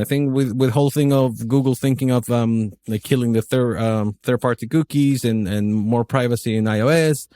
I think with whole thing of Google thinking of like killing the third party cookies and more privacy in iOS,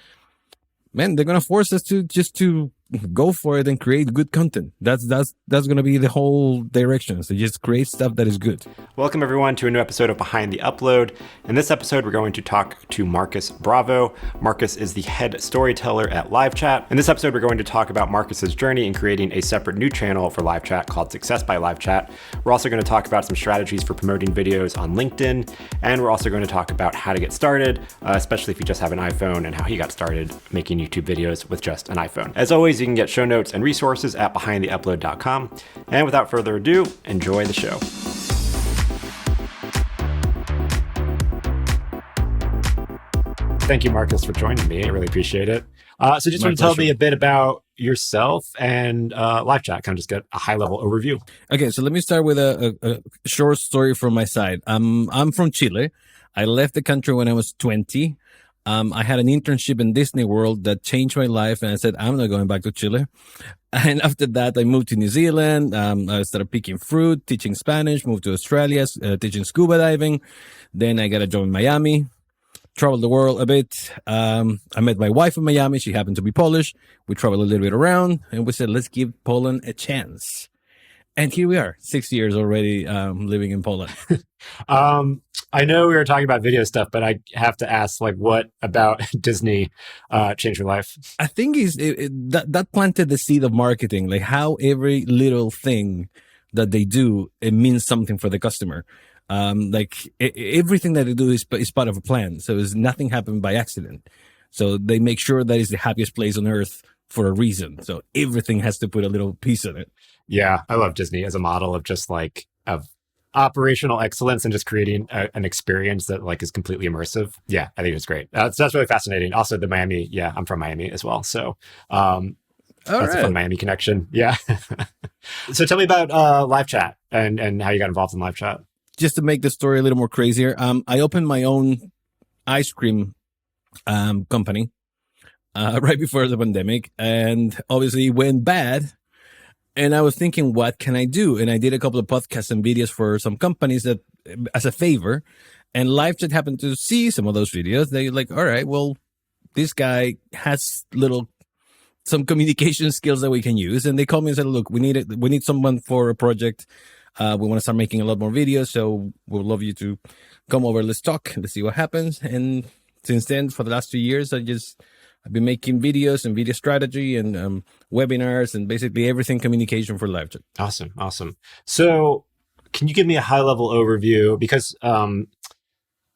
man, they're gonna force us to go for it and create good content. That's gonna be the whole direction. So just create stuff that is good. Welcome everyone to a new episode of Behind the Upload. In this episode, we're going to talk to Marcus Bravo. Marcus is the head storyteller at LiveChat. In this episode, we're going to talk about Marcus's journey in creating a separate new channel for LiveChat called SUCCESS by LiveChat. We're also going to talk about some strategies for promoting videos on LinkedIn, and we're also going to talk about how to get started, especially if you just have an iPhone, and how he got started making YouTube videos with just an iPhone. As always, you can get show notes and resources at behindtheupload.com. And without further ado, enjoy the show. Thank you, Marcus, for joining me. I really appreciate it. So just want to tell me a bit about yourself and LiveChat, kind of just get a high-level overview. Okay, so let me start with a short story from my side. I'm from Chile. I left the country when I was 20. I had an internship in Disney World that changed my life, and I said, I'm not going back to Chile. And after that, I moved to New Zealand. I started picking fruit, teaching Spanish, moved to Australia, teaching scuba diving. Then I got a job in Miami, traveled the world a bit. I met my wife in Miami. She happened to be Polish. We traveled a little bit around, and we said, let's give Poland a chance. And here we are, 6 years already living in Poland. I know we were talking about video stuff, but I have to ask, like, what about Disney changed your life? I think that planted the seed of marketing, like how every little thing that they do, it means something for the customer. Everything that they do is part of a plan. So nothing happened by accident. So they make sure that it's the happiest place on earth for a reason. So everything has to put a little piece in it. Yeah, I love Disney as a model of just like of operational excellence and just creating an experience that like is completely immersive. Yeah, I think it's great. So that's really fascinating. Also, the Miami. Yeah, I'm from Miami as well. So that's a fun Miami connection. Yeah. So tell me about LiveChat and how you got involved in LiveChat. Just to make the story a little more crazier, I opened my own ice cream company right before the pandemic, and obviously it went bad. And I was thinking, what can I do? And I did a couple of podcasts and videos for some companies that, as a favor, and LiveChat happened to see some of those videos. They're like, all right, well, this guy has some communication skills that we can use. And they called me and said, look, we need someone for a project. We want to start making a lot more videos. So we'd love you to come over. Let's talk. Let's see what happens. And since then, for the last 2 years, I've been making videos and video strategy and webinars and basically everything communication for LiveChat. Awesome. So can you give me a high-level overview? Because so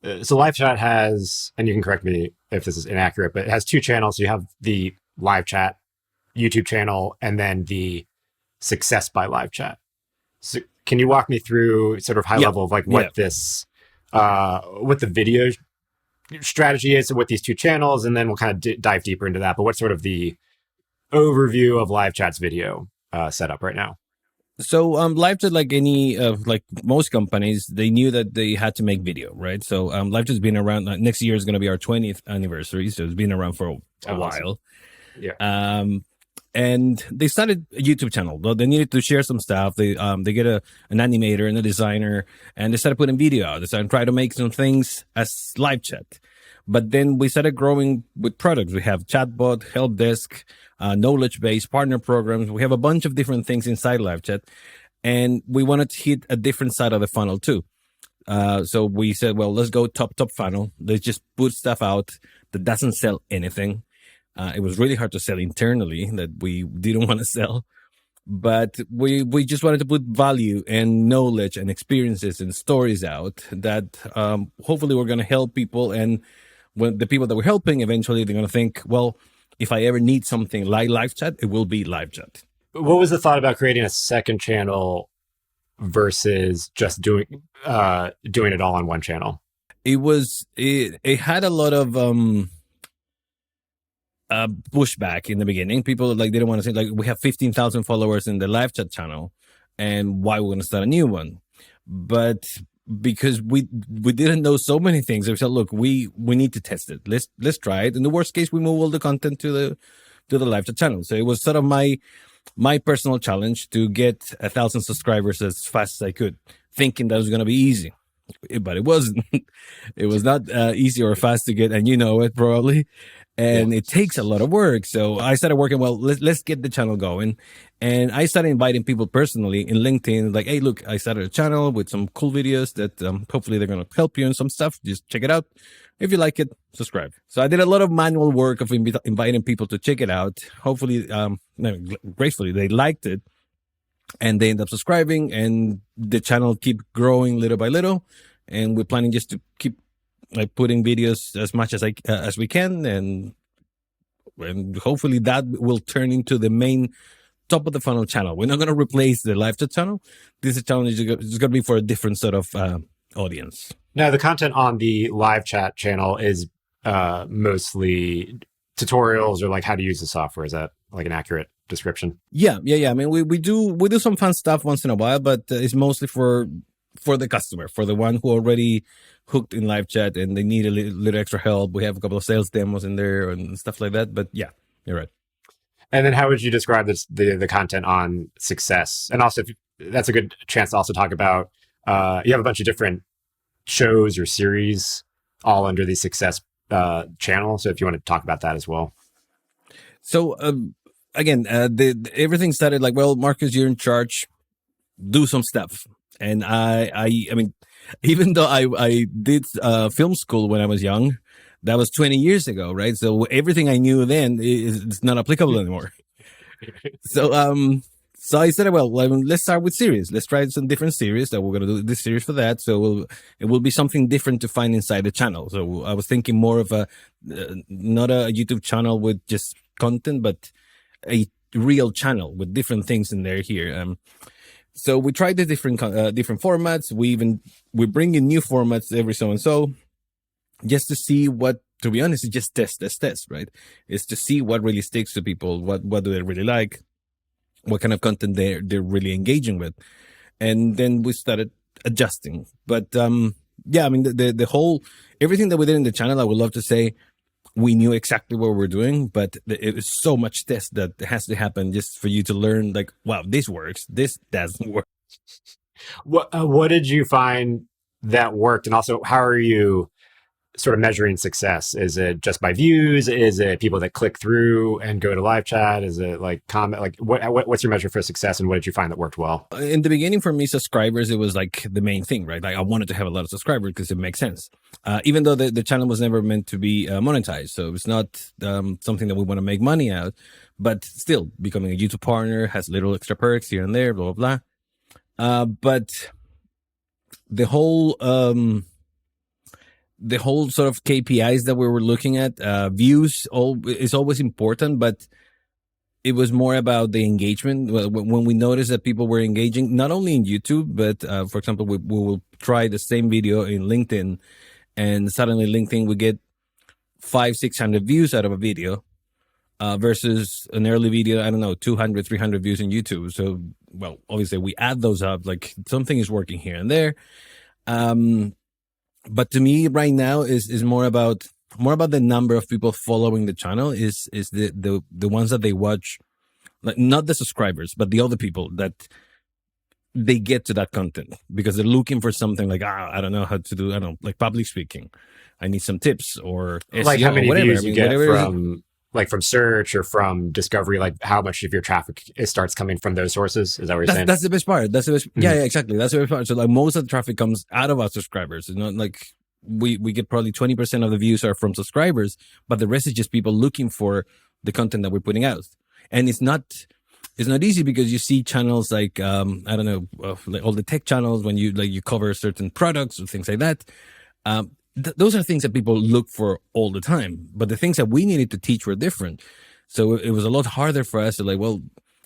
LiveChat has, and you can correct me if this is inaccurate, but it has two channels. You have the LiveChat YouTube channel and then the SUCCESS by LiveChat. So can you walk me through sort of high level of like what this, what the video strategy is with these two channels, and then we'll kind of dive deeper into that. But what's sort of the overview of LiveChat's video setup right now? So LiveChat, like most companies, they knew that they had to make video, right? So LiveChat's been around. Next year is going to be our 20th anniversary, so it's been around for a while. Yeah. And they started a YouTube channel. They needed to share some stuff. They get an animator and a designer, and they started putting video out. They started trying to make some things as LiveChat. But then we started growing with products. We have ChatBot, HelpDesk, KnowledgeBase, partner programs. We have a bunch of different things inside LiveChat, and we wanted to hit a different side of the funnel too. So we said, well, let's go top funnel. Let's just put stuff out that doesn't sell anything. It was really hard to sell internally that we didn't want to sell, but we just wanted to put value and knowledge and experiences and stories out that hopefully we're going to help people. And when the people that we're helping, eventually they're going to think, well, if I ever need something like LiveChat, it will be LiveChat. What was the thought about creating a second channel versus just doing it all on one channel? It had a lot of pushback in the beginning. People didn't want to say, like, we have 15,000 followers in the LiveChat channel, and why we're going to start a new one? But because we didn't know so many things, we said, look, we need to test it. Let's try it. In the worst case, we move all the content to the LiveChat channel. So it was sort of my my personal challenge to get 1,000 subscribers as fast as I could, thinking that was going to be easy. But it wasn't. It was not easy or fast to get, and you know it probably. And it takes a lot of work. So I started working, well, let's get the channel going. And I started inviting people personally in LinkedIn, like, hey, look, I started a channel with some cool videos that hopefully they're going to help you in some stuff. Just check it out. If you like it, subscribe. So I did a lot of manual work of inviting people to check it out. Hopefully, gracefully, they liked it. And they end up subscribing, and the channel keep growing little by little. And we're planning just to keep like putting videos as much as we can, and hopefully that will turn into the main top of the funnel channel. We're not going to replace the LiveChat channel. This channel is going to be for a different sort of audience. Now, the content on the LiveChat channel is mostly tutorials or like how to use the software. Is that like an accurate description? Yeah. I mean, we do some fun stuff once in a while, but it's mostly for the customer, for the one who already hooked in LiveChat and they need a little extra help. We have a couple of sales demos in there and stuff like that. But yeah, you're right. And then how would you describe the content on Success? And also, that's a good chance to also talk about, you have a bunch of different shows or series all under the Success channel. So if you want to talk about that as well. So again, everything started like, well, Marcus, you're in charge. Do some stuff. And I mean, even though I did film school when I was young, that was 20 years ago, right? So everything I knew then is not applicable anymore. So I said, well, let's start with series. Let's try some different series. That we're going to do this series for that. So it will be something different to find inside the channel. So I was thinking more of not a YouTube channel with just content, but a real channel with different things in there here. So we tried the different formats. We bring in new formats every so and so, just to see what. To be honest, it's just test, right? It's to see what really sticks to people. What do they really like? What kind of content they're really engaging with, and then we started adjusting. But yeah, I mean the whole everything that we did in the channel, I would love to say we knew exactly what we're doing, but it was so much test that has to happen just for you to learn, like, wow, this works, this doesn't work. What did you find that worked? And also, how are you sort of measuring success? Is it just by views? Is it people that click through and go to live chat? Is it like comment? Like what's your measure for success, and what did you find that worked well? In the beginning, for me, subscribers, it was like the main thing, right? Like I wanted to have a lot of subscribers because it makes sense. Even though the channel was never meant to be monetized, so it's not something that we want to make money out, but still becoming a YouTube partner has little extra perks here and there, blah blah blah. But the whole sort of KPIs that we were looking at, views is always important, but it was more about the engagement. When we noticed that people were engaging, not only in YouTube, but for example, we will try the same video in LinkedIn, and suddenly LinkedIn would get 500-600 views out of a video versus an early video, I don't know, 200-300 views in YouTube. So, well, obviously we add those up, like something is working here and there. But to me right now is more about the number of people following the channel, is the ones that they watch, like not the subscribers, but the other people that they get to that content because they're looking for something like, I don't know how to do, I don't know, like public speaking. I need some tips, or like SEO, how many views you get from from search or from discovery, like how much of your traffic starts coming from those sources. Is that what you're saying? That's the best part. That's the best. Mm-hmm. Yeah, exactly. That's the best part. So like most of the traffic comes out of our subscribers. It's not like we get probably 20% of the views are from subscribers, but the rest is just people looking for the content that we're putting out. And it's not easy because you see channels like, I don't know, like all the tech channels, when you cover certain products or things like that. Those are things that people look for all the time, but the things that we needed to teach were different. So it was a lot harder for us to like, well,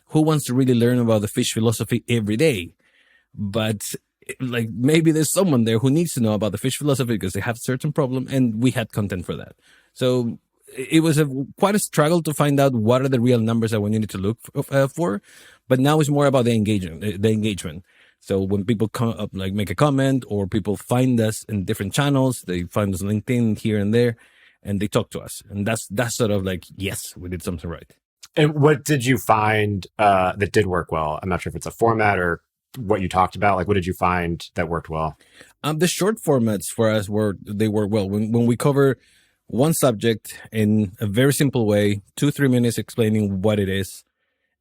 who wants to really learn about the fish philosophy every day? But like maybe there's someone there who needs to know about the fish philosophy because they have a certain problem, and we had content for that. So it was quite a struggle to find out what are the real numbers that we needed to look for. But now it's more about the engagement. So when people come up, like make a comment, or people find us in different channels, they find us on LinkedIn here and there, and they talk to us. And that's sort of like, yes, we did something right. And what did you find that did work well? I'm not sure if it's a format or what you talked about. Like, what did you find that worked well? The short formats for us work well when we cover one subject in a very simple way, 2-3 minutes explaining what it is,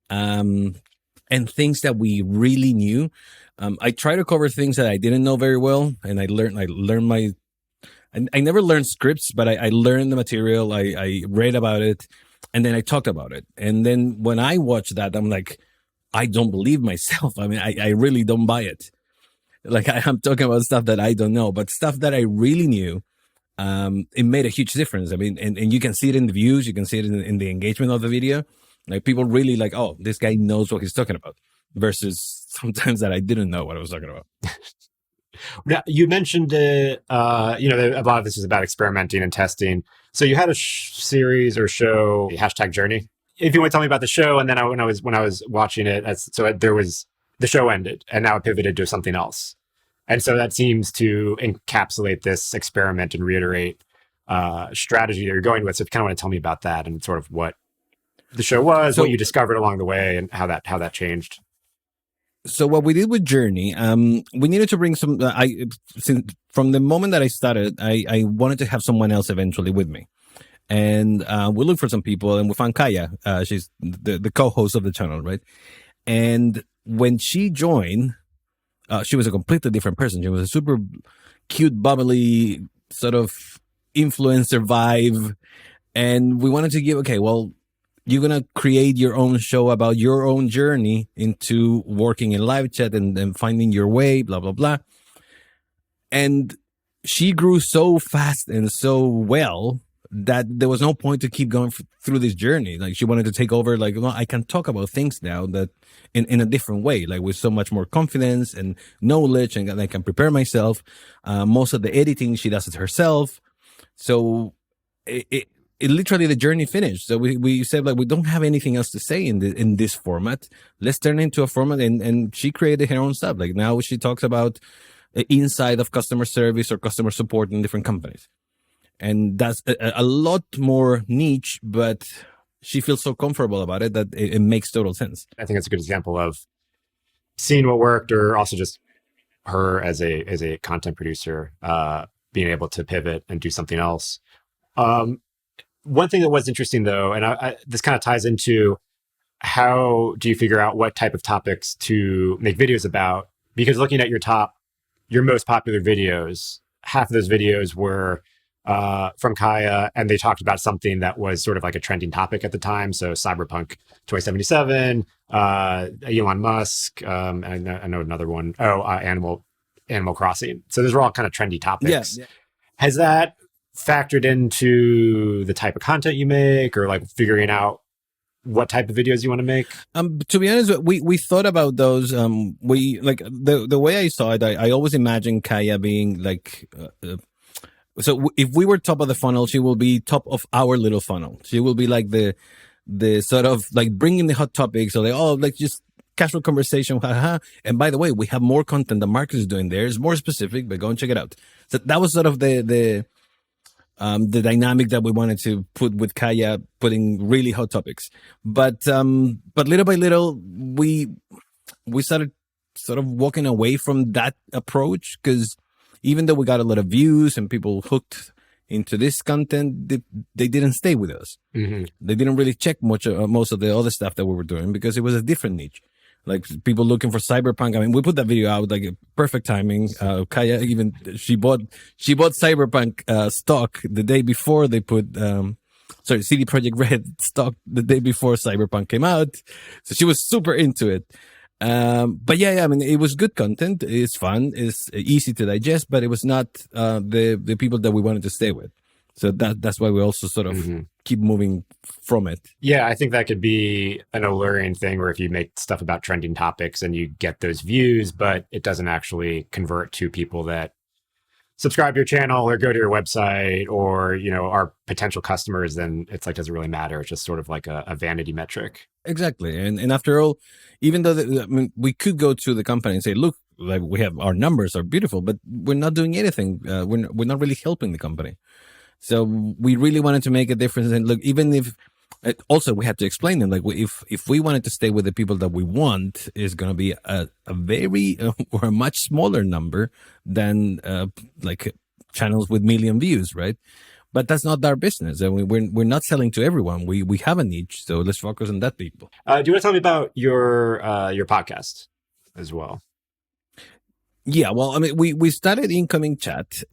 and things that we really knew. I try to cover things that I didn't know very well, and I learned my. I never learned scripts, but I learned the material. I read about it, and then I talked about it. And then when I watch that, I'm like, I don't believe myself. I mean, I really don't buy it. Like I'm talking about stuff that I don't know, but stuff that I really knew. It made a huge difference. I mean, and you can see it in the views, you can see it in the engagement of the video. Like people really like, oh, this guy knows what he's talking about, versus sometimes that I didn't know what I was talking about. Now, you mentioned a lot of this is about experimenting and testing. So you had a series or show, hashtag Journey. If you want to tell me about the show, and then when I was watching it, the show ended, and now it pivoted to something else. And so that seems to encapsulate this experiment and reiterate strategy that you're going with. So if you kind of want to tell me about that and sort of what the show was, what you discovered along the way, and how that changed. So what we did with Journey, we needed to bring some. From the moment that I started, I wanted to have someone else eventually with me, and we looked for some people, and we found Kaya. She's the co-host of the channel, right? And when she joined, she was a completely different person. She was a super cute, bubbly sort of influencer vibe, and we wanted to give. Okay, well, you're going to create your own show about your own journey into working in live chat and finding your way, blah, blah, blah. And she grew so fast and so well that there was no point to keep going through this journey. Like she wanted to take over, like, well, I can talk about things now that in a different way, like with so much more confidence and knowledge, and I can prepare myself. Most of the editing, she does it herself. So it literally the journey finished. So we said, like, we don't have anything else to say in this format. Let's turn it into a format. And she created her own stuff. Like now she talks about the inside of customer service or customer support in different companies. And that's a lot more niche, but she feels so comfortable about it that it makes total sense. I think it's a good example of seeing what worked, or also just her as a content producer, being able to pivot and do something else. One thing that was interesting, though, and this kind of ties into how do you figure out what type of topics to make videos about? Because looking at your most popular videos, half of those videos were from Kaya, and they talked about something that was sort of like a trending topic at the time. So Cyberpunk 2077, Elon Musk, and I know another one. Animal Crossing. So those are all kind of trendy topics. Yeah. Has that factored into the type of content you make, or like figuring out what type of videos you want to make? To be honest, we thought about those. We like the way I saw it. I always imagined Kaya being like. So if we were top of the funnel, she will be top of our little funnel. She will be like the sort of like bringing the hot topics. So like just casual conversation. Haha. And by the way, we have more content that Marcus is doing there. It's more specific, but go and check it out. So that was sort of the dynamic that we wanted to put with Kaya, putting really hot topics. But little by little, we started sort of walking away from that approach, because even though we got a lot of views and people hooked into this content, they didn't stay with us. Mm-hmm. They didn't really check most of the other stuff that we were doing, because it was a different niche. Like people looking for Cyberpunk. I mean, we put that video out like perfect timing. Kaya even she bought Cyberpunk stock the day before they put CD Projekt Red stock the day before Cyberpunk came out. So she was super into it. But yeah, I mean, it was good content. It's fun. It's easy to digest, but it was not the people that we wanted to stay with. So that's why we also sort of keep moving from it. Yeah, I think that could be an alluring thing, where if you make stuff about trending topics and you get those views, but it doesn't actually convert to people that subscribe to your channel or go to your website, or, are potential customers, then it's like, doesn't really matter. It's just sort of like a vanity metric. Exactly. And after all, even though we could go to the company and say, look, like we have, our numbers are beautiful, but we're not doing anything. We're not really helping the company. So we really wanted to make a difference. And look, even if Also, we had to explain them like if we wanted to stay with the people that we want, is going to be a very or a much smaller number than like channels with million views, right? But that's not our business, and we're not selling to everyone. We have a niche, so let's focus on that people. Do you want to tell me about your podcast as well? Yeah, well, I mean, we started Incoming Chat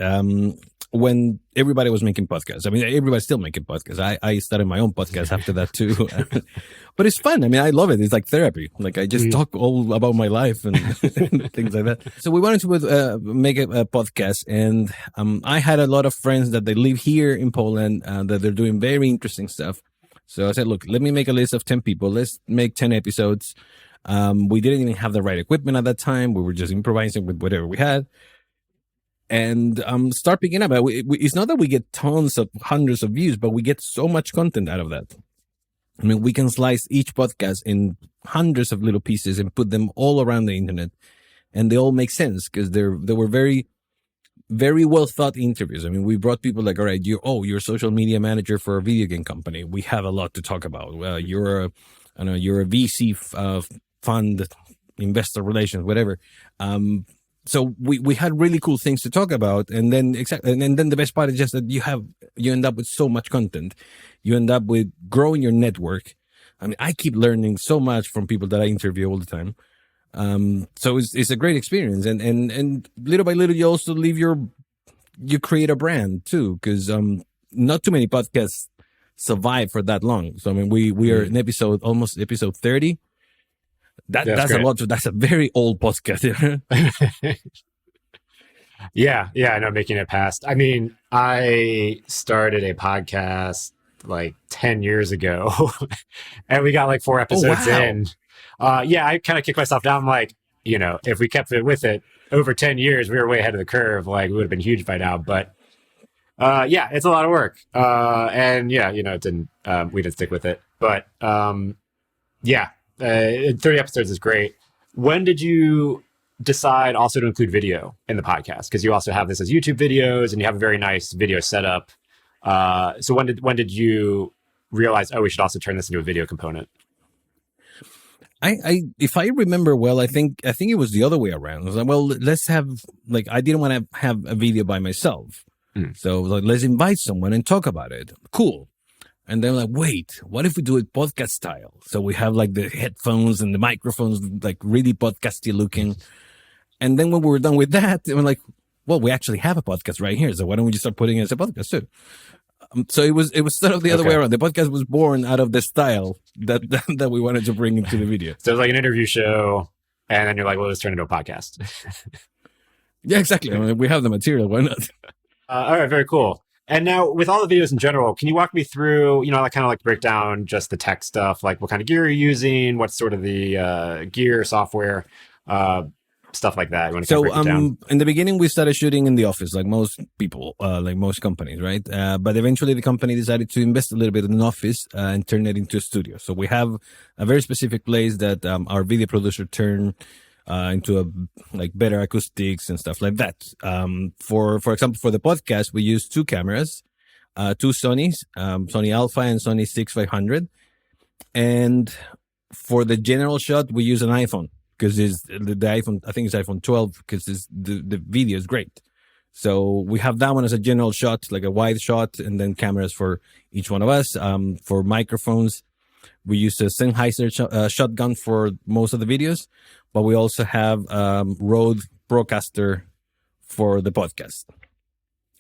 when everybody was making podcasts. I mean, everybody's still making podcasts. I started my own podcast after that too. But it's fun. I mean, I love it. It's like therapy. Like I just talk all about my life and things like that. So we wanted to make a podcast, and I had a lot of friends that they live here in Poland that they're doing very interesting stuff. So I said, look, let me make a list of 10 people. Let's make 10 episodes. We didn't even have the right equipment at that time. We were just improvising with whatever we had, and start picking up. It's not that we get tons of hundreds of views, but we get so much content out of that. I mean, we can slice each podcast in hundreds of little pieces and put them all around the internet, and they all make sense because they were very, very well thought interviews. I mean, we brought people like, all right, you're a social media manager for a video game company. We have a lot to talk about. You're a VC fund, investor relations, whatever. So we had really cool things to talk about, and then the best part is just that you end up with so much content. You end up with growing your network. I mean, I keep learning so much from people that I interview all the time. So it's a great experience, and little by little you also you create a brand too, because not too many podcasts survive for that long. So I mean, we are in almost episode 30. That's a lot. That's a very old podcast. Yeah, I know, making it past. I mean, I started a podcast like 10 years ago, and we got like 4 episodes in. Yeah, I kind of kicked myself down. I'm like, if we kept it with it over 10 years, we were way ahead of the curve. Like, we would have been huge by now. But yeah, it's a lot of work. And yeah, it didn't. We didn't stick with it. But yeah. 30 episodes is great. When did you decide also to include video in the podcast? Because you also have this as YouTube videos, and you have a very nice video setup. So when did you realize, we should also turn this into a video component? If I remember well, I think it was the other way around. I was like, well, let's have I didn't want to have a video by myself, so let's invite someone and talk about it. Cool. And then like, wait, what if we do it podcast style? So we have like the headphones and the microphones, like really podcasty looking. And then when we were done with that, we're like, well, we actually have a podcast right here. So why don't we just start putting it as a podcast too? So it was sort of the other way around. The podcast was born out of the style that we wanted to bring into the video. So it was like an interview show, and then you're like, well, let's turn it into a podcast. Yeah, exactly. I mean, we have the material. Why not? All right, very cool. And now with all the videos in general, can you walk me through, I kind of like break down just the tech stuff, like what kind of gear you're using, what's sort of the gear, software, stuff like that? You want to break it down? In the beginning, we started shooting in the office, like most people, like most companies, right? But eventually the company decided to invest a little bit in an office and turn it into a studio. So we have a very specific place that our video producer turned into better acoustics and stuff like that. For example, for the podcast, we use 2 cameras, 2 Sonys, Sony Alpha and Sony 6500. And for the general shot, we use an iPhone because the iPhone, I think it's iPhone 12, because the video is great. So we have that one as a general shot, like a wide shot, and then cameras for each one of us. For microphones, we use a Sennheiser shotgun for most of the videos, but we also have Rode Procaster for the podcast.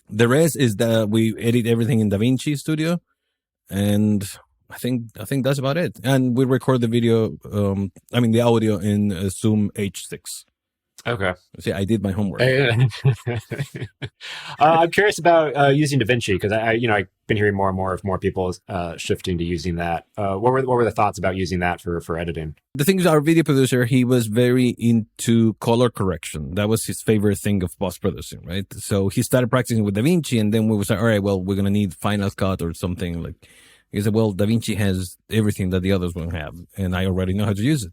The rest is that we edit everything in DaVinci Studio, and I think that's about it. And we record the video, the audio in Zoom H6. Okay. See, I did my homework. I'm curious about using DaVinci, because I've been hearing more and more of more people shifting to using that. What were the thoughts about using that for editing? The thing is, our video producer, he was very into color correction. That was his favorite thing of post-producing, right? So he started practicing with DaVinci, and then we was like, all right, well, we're going to need Final Cut or something. Like, he said, well, DaVinci has everything that the others won't have, and I already know how to use it.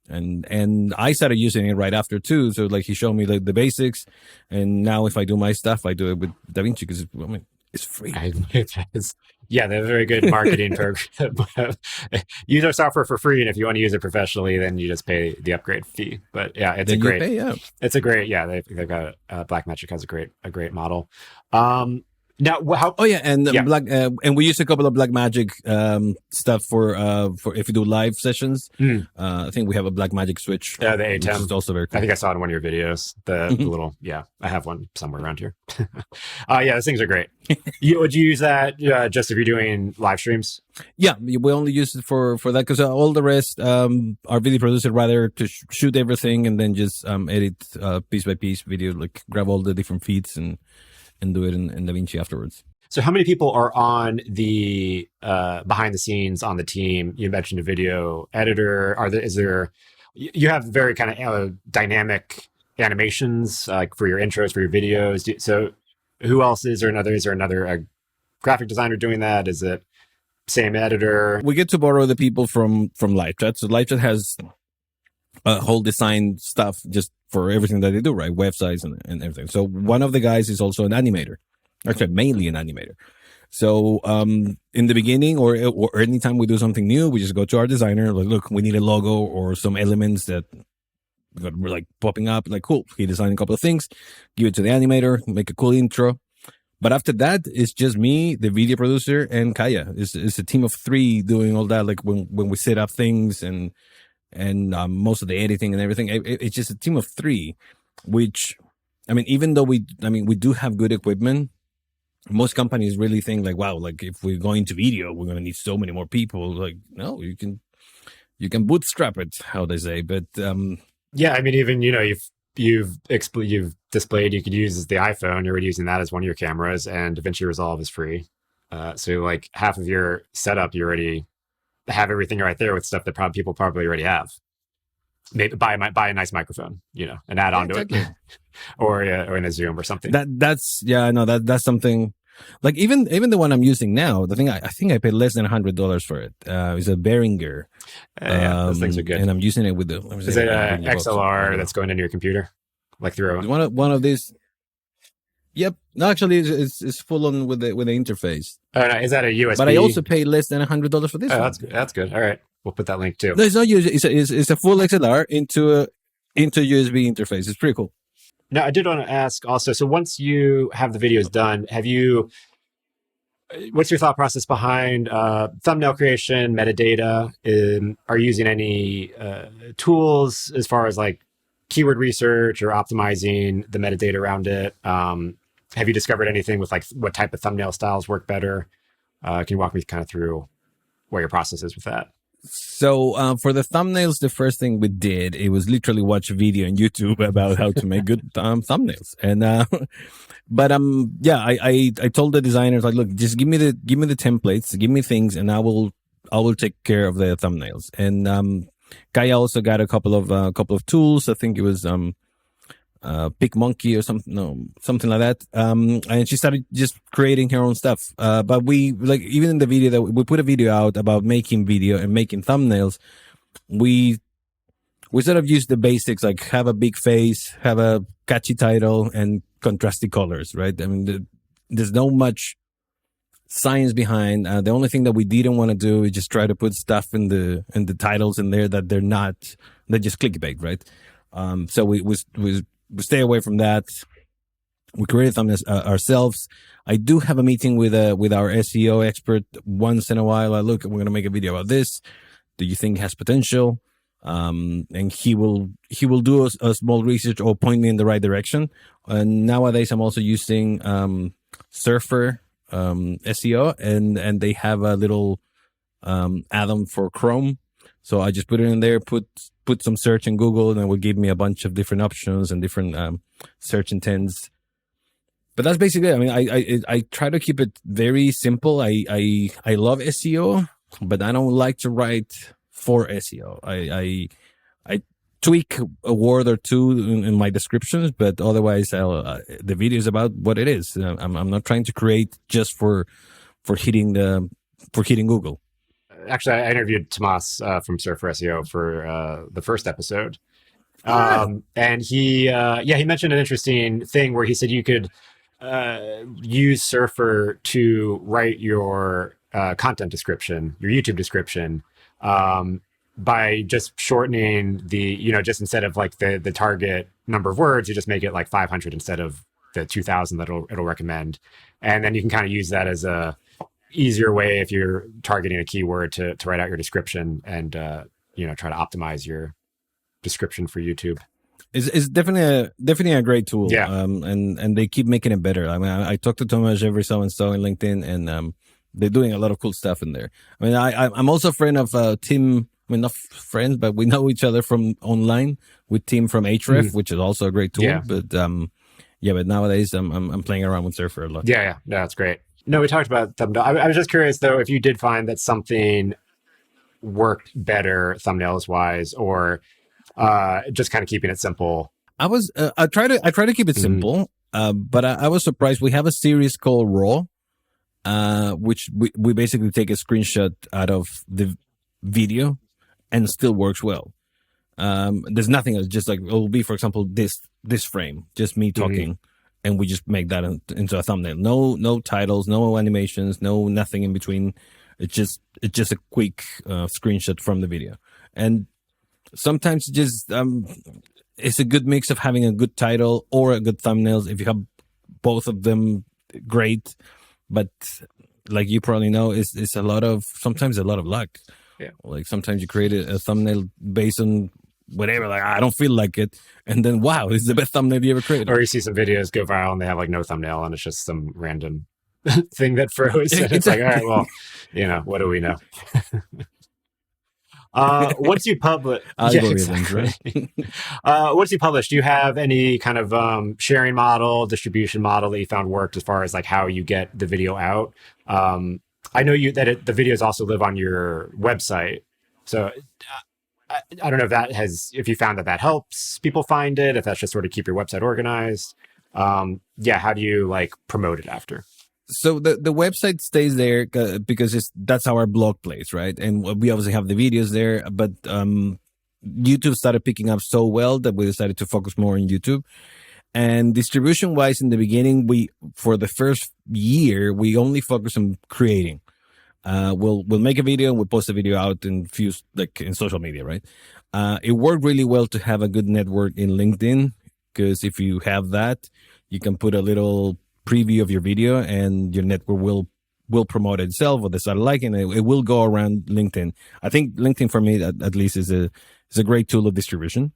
And I started using it right after too. So like he showed me the basics, and now if I do my stuff, I do it with DaVinci because It's free. Yeah, they have a very good marketing program. Use our software for free, and if you want to use it professionally, then you just pay the upgrade fee. But yeah, Then you pay, yeah. it's a great, yeah. They've got Blackmagic has a great model. Now, how? Oh yeah, and Yeah. and we use a couple of Blackmagic stuff for if you do live sessions. I think we have a Blackmagic switch. The ATEM is also very cool. I think I saw it in one of your videos. The little, yeah, I have one somewhere around here. Yeah, those things are great. Would you use that just if you're doing live streams? Yeah, we only use it for that because all the rest, our video producer rather to shoot everything and then just edit piece by piece video, like grab all the different feeds and do it in DaVinci afterwards. So how many people are on the behind the scenes on the team? You mentioned a video editor. You have very kind of dynamic animations like for your intros, for your videos. So who else is there another graphic designer doing that? Is it same editor? We get to borrow the people from LiveChat. So LiveChat has a whole design stuff just for everything that they do, right? Websites and everything. So one of the guys is also an animator, actually mainly an animator. So in the beginning or anytime we do something new, we just go to our designer, like, look, we need a logo or some elements that were like popping up, like, cool. He designed a couple of things, give it to the animator, make a cool intro. But after that, it's just me, the video producer, and Kaya. It's a team of 3 doing all that. Like when we set up things and most of the editing and everything, it's just a team of 3, which, I mean, even though we do have good equipment, most companies really think like, wow, like if we're going to video, we're going to need so many more people. Like, no, you can bootstrap it, how they say. But yeah, I mean, even, you've displayed, you could use the iPhone. You're already using that as one of your cameras, and DaVinci Resolve is free. So like half of your setup, you already have everything right there with stuff that people probably already have. Maybe buy a nice microphone, and add on to it, or in a Zoom or something. That's something. Like even the one I'm using now, the thing I think I paid less than $100 for it. It's a Behringer. Those things are good. And I'm using it with is it an XLR that's going into your computer, like through one of these? Yep. No, actually, it's full on with the interface. Oh, no, is that a USB? But I also paid less than $100 for this. Oh, that's good. All right, we'll put that link too. No, it's not USB. It's a full XLR into a USB interface. It's pretty cool. Now, I did want to ask also. So once you have the videos done, what's your thought process behind thumbnail creation, metadata? Are you using any tools as far as like keyword research or optimizing the metadata around it? Have you discovered anything with like what type of thumbnail styles work better? Can you walk me kind of through what your process is with that? So for the thumbnails, the first thing we did, it was literally watch a video on YouTube about how to make good thumbnails. And but yeah, I told the designers, like, look, just give me the templates, give me things, and I will take care of the thumbnails. And Kaya also got a couple of tools. I think it was PicMonkey or something like that. And she started just creating her own stuff. But we, like, even in the video that we put a video out about making video and making thumbnails, we sort of use the basics, like have a big face, have a catchy title, and contrasty colors, right? I mean, there's no much science behind. The only thing that we didn't want to do is just try to put stuff in the titles in there that they're just clickbait, right? So we stay away from that. We create thumbnails ourselves. I do have a meeting with our SEO expert once in a while. Look, we're going to make a video about this. Do you think it has potential? And he will do a small research or point me in the right direction. And nowadays I'm also using Surfer SEO, and they have a little add-on for Chrome. So I just put it in there, put some search in Google, and it will give me a bunch of different options and different search intents. But that's basically it. I mean, I try to keep it very simple. I love SEO, but I don't like to write for SEO. I tweak a word or two in my descriptions, but otherwise, the video is about what it is. I'm not trying to create just for hitting Google. Actually, I interviewed Tomas from Surfer SEO for the first episode. And he mentioned an interesting thing where he said you could use Surfer to write your content description, your YouTube description, by just shortening just instead of like the target number of words, you just make it like 500 instead of the 2,000 that it'll recommend. And then you can kind of use that as a easier way if you're targeting a keyword to write out your description and, try to optimize your description for YouTube. It's definitely a great tool. Yeah. And they keep making it better. I mean, I talk to Tomasz every so and so in LinkedIn, and they're doing a lot of cool stuff in there. I mean, I'm also a friend of Tim. I mean, not friends, but we know each other from online with Tim from Href, which is also a great tool. Yeah. But but nowadays I'm playing around with Surfer a lot. Yeah, no, that's great. No, we talked about thumbnail. I was just curious though if you did find that something worked better thumbnails wise, or just kind of keeping it simple. I try to keep it simple, but I was surprised. We have a series called Raw, which we basically take a screenshot out of the video and still works well. There's nothing else, just like it will be, for example, this frame, just me talking, and we just make that into a thumbnail. No titles, no animations, no nothing in between. It's just a quick screenshot from the video. And sometimes just it's a good mix of having a good title or a good thumbnails. If you have both of them, great. But like you probably know, it's sometimes a lot of luck. Yeah. Like sometimes you create a thumbnail based on whatever, like I don't feel like it, and then wow, it's the best thumbnail you ever created. Or you see some videos go viral and they have like no thumbnail and it's just some random thing that froze. And it's like, all right, well, what do we know? Once you publish, right? Once you publish, do you have any kind of sharing model, distribution model that you found worked as far as like how you get the video out? I know the videos also live on your website, so I don't know if you found that helps people find it, if that's just sort of keep your website organized. How do you like promote it after? So the website stays there because that's how our blog plays, right? And we obviously have the videos there, but YouTube started picking up so well that we decided to focus more on YouTube. And distribution wise, in the beginning, for the first year, we only focus on creating. We'll make a video and we'll post a video out in social media, right? It worked really well to have a good network in LinkedIn, because if you have that, you can put a little preview of your video and your network will promote itself, or they start liking it. It will go around LinkedIn. I think LinkedIn for me at least is a great tool of distribution.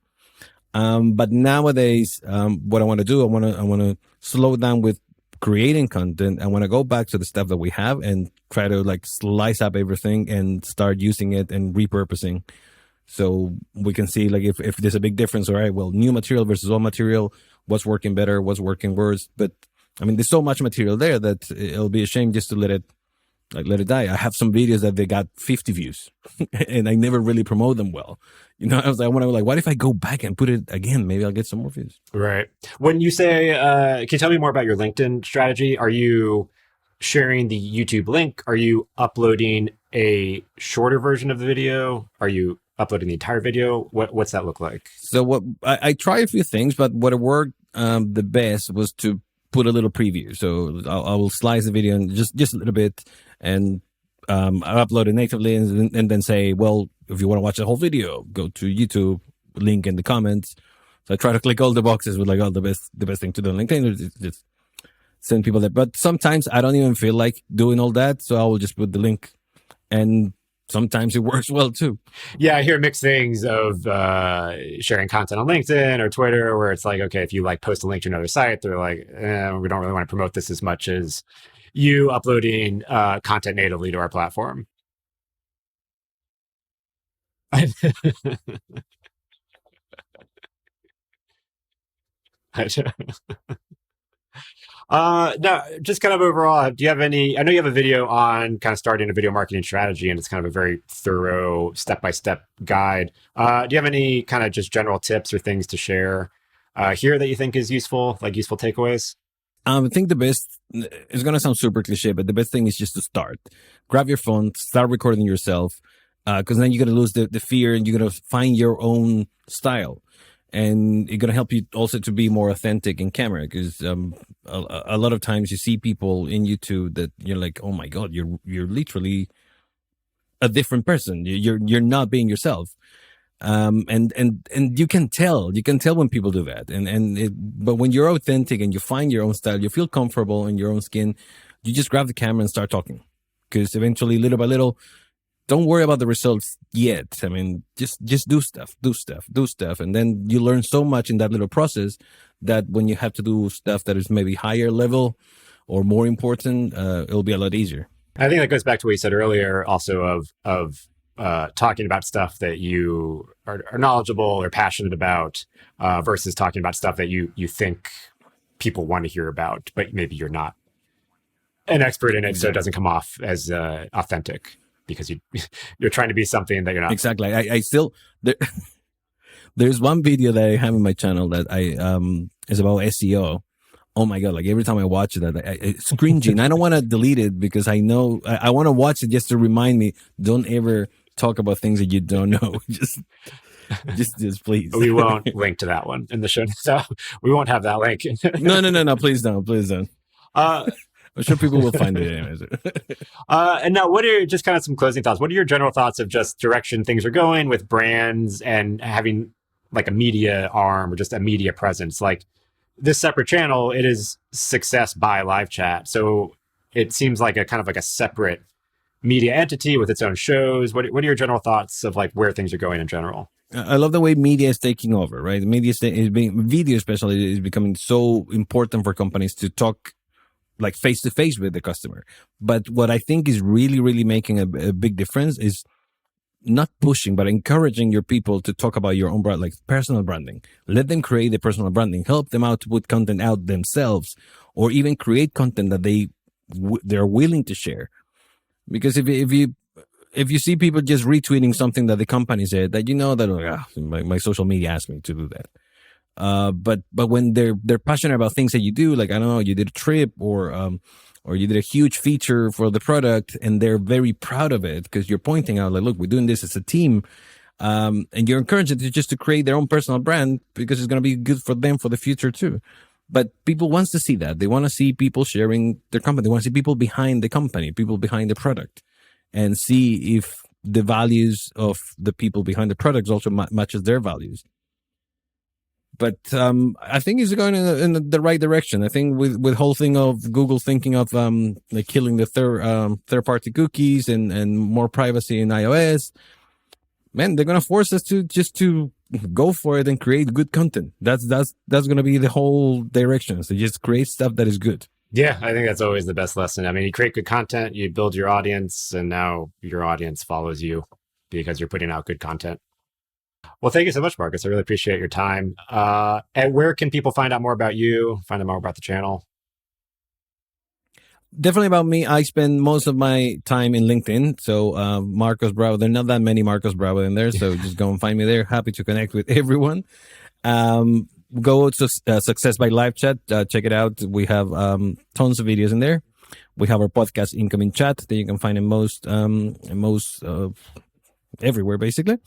But nowadays, what I want to do, I want to slow down with creating content. I want to go back to the stuff that we have and try to like slice up everything and start using it and repurposing. So we can see like if there's a big difference, all right, well, new material versus old material, what's working better, what's working worse. But I mean, there's so much material there that it'll be a shame just to let it die. I have some videos that they got 50 views and I never really promote them well. I was like, what if I go back and put it again? Maybe I'll get some more views. Right. When you say, can you tell me more about your LinkedIn strategy? Are you sharing the YouTube link? Are you uploading a shorter version of the video? Are you uploading the entire video? What's that look like? So I try a few things, but what worked the best was to put a little preview. So I will slice the video and just a little bit, and I'll upload it natively, and then say, well, if you want to watch the whole video, go to YouTube, link in the comments. So I try to click all the boxes with like all the best thing to do on LinkedIn is just send people there. But sometimes I don't even feel like doing all that, so I will just put the link, and sometimes it works well too. Yeah, I hear mixed things of sharing content on LinkedIn or Twitter, where it's like, okay, if you like post a link to another site, they're like, we don't really want to promote this as much as you uploading content natively to our platform. No, just kind of overall, do you have any, I know you have a video on kind of starting a video marketing strategy, and it's kind of a very thorough step-by-step guide. Do you have any kind of just general tips or things to share here that you think is useful, like useful takeaways? I think the best, it's going to sound super cliche, but the best thing is just to start. Grab your phone, start recording yourself, because then you're going to lose the fear and you're going to find your own style. and it's gonna help you also to be more authentic in camera, because a lot of times you see people in YouTube that you're like, oh my god, you're literally a different person. You're not being yourself. And you can tell when people do that, but when you're authentic and you find your own style, you feel comfortable in your own skin, you just grab the camera and start talking, because eventually, little by little, don't worry about the results yet. I mean, just do stuff, and then you learn so much in that little process that when you have to do stuff that is maybe higher level or more important, it'll be a lot easier. I think that goes back to what you said earlier, also of talking about stuff that you are knowledgeable or passionate about, versus talking about stuff that you think people want to hear about, but maybe you're not an expert in it, so it doesn't come off as authentic because you're trying to be something that you're not. Exactly. I still there's one video that I have in my channel that is about SEO. Oh my god! Like every time I watch it, it's cringy, and I don't want to delete it because I know I want to watch it just to remind me. Don't ever talk about things that you don't know. just please. We won't link to that one in the show, so we won't have that link. No. Please don't. I'm sure people will find it anyways. And now, what are just kind of some closing thoughts? What are your general thoughts of just direction things are going with brands and having like a media arm or just a media presence? Like this separate channel, it is Success by LiveChat. So it seems like a kind of like a separate media entity with its own shows. What are your general thoughts of like where things are going in general? I love the way media is taking over, right? Media is video especially is becoming so important for companies to talk like face to face with the customer. But what I think is really, really making a big difference is not pushing, but encouraging your people to talk about your own brand, like personal branding. Let them create the personal branding. Help them out to put content out themselves, or even create content that they're willing to share. Because if you see people just retweeting something that the company said, that that my social media asked me to do that. But when they're passionate about things that you do, like I don't know, you did a trip or you did a huge feature for the product, and they're very proud of it because you're pointing out like, look, we're doing this as a team, and you're encouraging them just to create their own personal brand because it's going to be good for them for the future too. But people wants to see that. They want to see people sharing their company. They want to see people behind the company, people behind the product, and see if the values of the people behind the products also matches their values. But I think it's going in the right direction. I think with whole thing of Google thinking of like killing the third party cookies and more privacy in iOS, man, they're gonna force us to go for it and create good content. That's going to be the whole direction. So just create stuff that is good. Yeah, I think that's always the best lesson. I mean, you create good content, you build your audience, and now your audience follows you because you're putting out good content. Well, thank you so much, Marcus. I really appreciate your time. And where can people find out more about you, find out more about the channel? Definitely about me. I spend most of my time in LinkedIn. So Marcos Bravo, there are not that many Marcos Bravo in there. So just go and find me there. Happy to connect with everyone. Go to Success by LiveChat. Check it out. We have tons of videos in there. We have our podcast Incoming Chat that you can find in most everywhere, basically.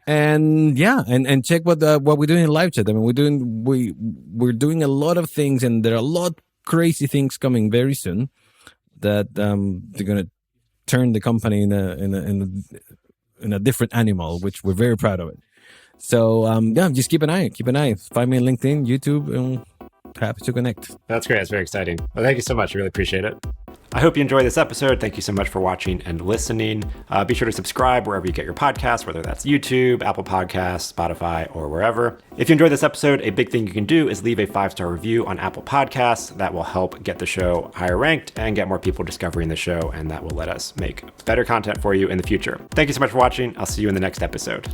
And yeah, and check what we're doing in LiveChat. I mean, we're doing a lot of things, and there are a lot crazy things coming very soon that they're gonna turn the company in a different animal, which we're very proud of it. So yeah, just keep an eye. Find me on LinkedIn, YouTube, and happy to connect. That's great. That's very exciting. Well, thank you so much. I really appreciate it. I hope you enjoyed this episode. Thank you so much for watching and listening. Be sure to subscribe wherever you get your podcasts, whether that's YouTube, Apple Podcasts, Spotify, or wherever. If you enjoyed this episode, a big thing you can do is leave a 5-star review on Apple Podcasts. That will help get the show higher ranked and get more people discovering the show, and that will let us make better content for you in the future. Thank you so much for watching. I'll see you in the next episode.